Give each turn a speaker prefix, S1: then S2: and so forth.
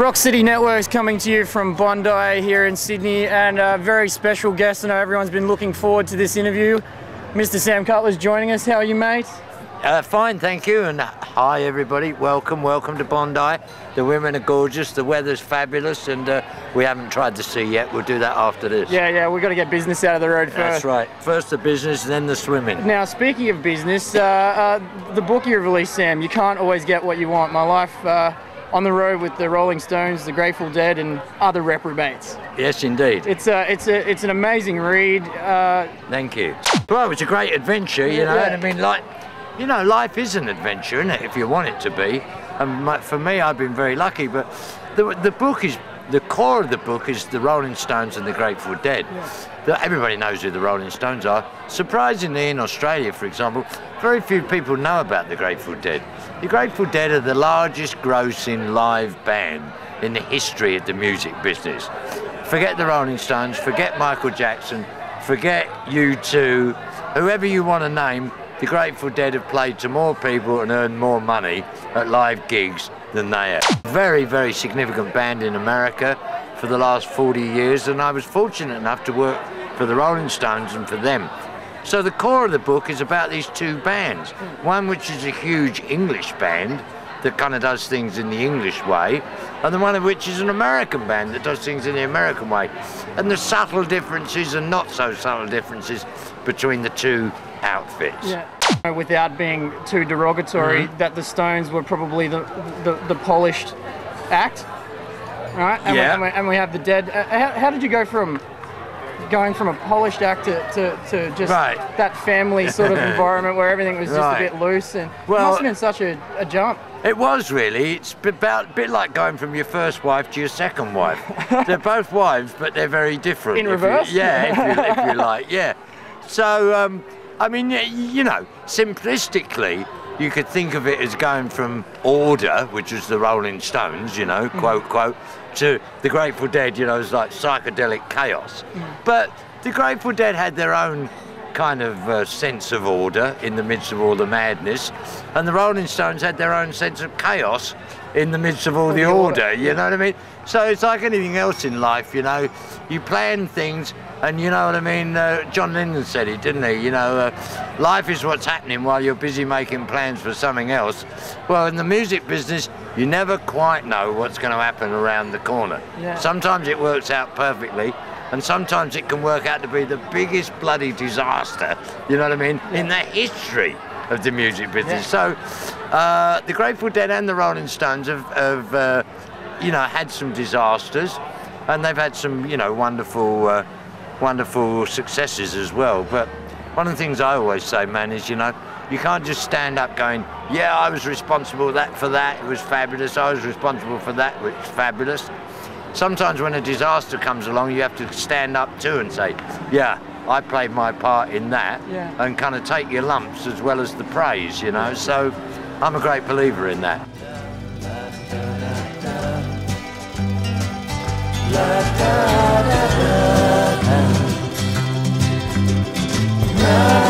S1: Rock City Network's coming to you from Bondi here in Sydney, and a very special guest. I know everyone's been looking forward to this interview. Mr. Sam Cutler's joining us. How are you, mate?
S2: Fine, thank you, and hi everybody. Welcome to Bondi. The women are gorgeous, the weather's fabulous, and we haven't tried the sea yet. We'll do that after this.
S1: Yeah, we've got to get business out of the road first.
S2: That's right. First the business, then the swimming.
S1: Now, speaking of business, the book you released, Sam, You Can't Always Get What You Want. My life on the road with the Rolling Stones, the Grateful Dead, and other reprobates.
S2: Yes, indeed.
S1: It's an amazing read.
S2: Thank you. Well, it was a great adventure, you know. And I mean, life is an adventure, isn't it? If you want it to be. And for me, I've been very lucky. But the book is, the core of the book is the Rolling Stones and the Grateful Dead. Everybody knows who the Rolling Stones are. Surprisingly, in Australia, for example, very few people know about the Grateful Dead. The Grateful Dead are the largest grossing live band in the history of the music business. Forget the Rolling Stones, forget Michael Jackson, forget U2, whoever you want to name, the Grateful Dead have played to more people and earned more money at live gigs than they have. Very, very significant band in America for the last 40 years, and I was fortunate enough to work for the Rolling Stones and for them. So the core of the book is about these two bands. One which is a huge English band that kind of does things in the English way, and the one of which is an American band that does things in the American way. And the subtle differences and not so subtle differences between the two outfits.
S1: Yeah. Without being too derogatory, that the Stones were probably the polished act, right? And we have the Dead. How did you go from going from a polished act to just that family sort of environment where everything was just a bit loose? And it must have been such a jump.
S2: It was really. It's a bit like going from your first wife to your second wife. They're both wives, but they're very different.
S1: In reverse?
S2: If you like, yeah. So, I mean, you know, simplistically, you could think of it as going from order, which was the Rolling Stones, you know, quote, quote, to the Grateful Dead, you know, as like psychedelic chaos. But the Grateful Dead had their own kind of sense of order in the midst of all the madness, and the Rolling Stones had their own sense of chaos in the midst of all the order, you know what I mean? So it's like anything else in life, you know, you plan things, and you know what I mean, John Lennon said it, didn't he? You know, life is what's happening while you're busy making plans for something else. Well, in the music business, you never quite know what's going to happen around the corner. Sometimes it works out perfectly, and sometimes it can work out to be the biggest bloody disaster, you know what I mean, in the history of the music business. So the Grateful Dead and the Rolling Stones have you know, had some disasters, and they've had some, you know, wonderful successes as well. But one of the things I always say, man, is, you know, you can't just stand up going, yeah, I was responsible for that, it was fabulous, I was responsible for that, it was fabulous. Sometimes when a disaster comes along, you have to stand up too and say, yeah, I played my part in that, and kind of take your lumps as well as the praise, you know. So I'm a great believer in that. La, da, da, da, da.